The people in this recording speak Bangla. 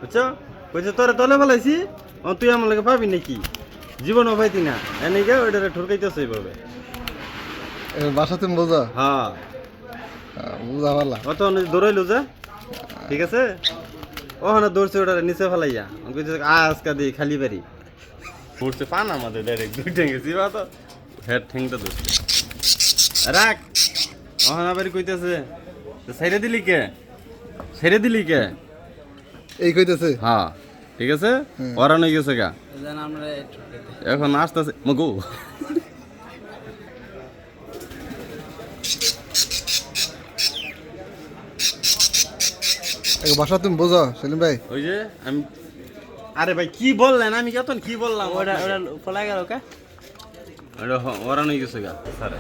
বুঝছো কইছে তোরে তলে ফেলাইছি তুই আমার লাগে পাবি নাকি জীবনও পাইতি না এনেকে ওইটারে ঠুরকাইতেছে এইভাবে বাসা তুমি বোঝা হ্যাঁ বুঝা পারলা অত দৌড়াইলো যে ঠিক আছে ওখানে দৌড়ছে ওটারে নিচে ফেলাইয়া কইছে আজকা দিই খালি বাড়ি পড়ছে পান আমাদের ডাইরেক্ট দুই ঠেঙ্গে চিবা তো হেড ঠেংটা ধরছে রাখ ওখানে বাড়ি কইতেছে ছেড়ে দিলি কে এই কইতেছে হ্যাঁ ঠিক আছে ওরানো গেছে গা এখন আসতেছে মগু বাসা তুমি বোঝা সেলিম ভাই ওই যে আমি আরে ভাই কি বললেন আমি কত কি বললাম ওটা ওটা ফলা গেল কা ওরানো গেছে গা স্যার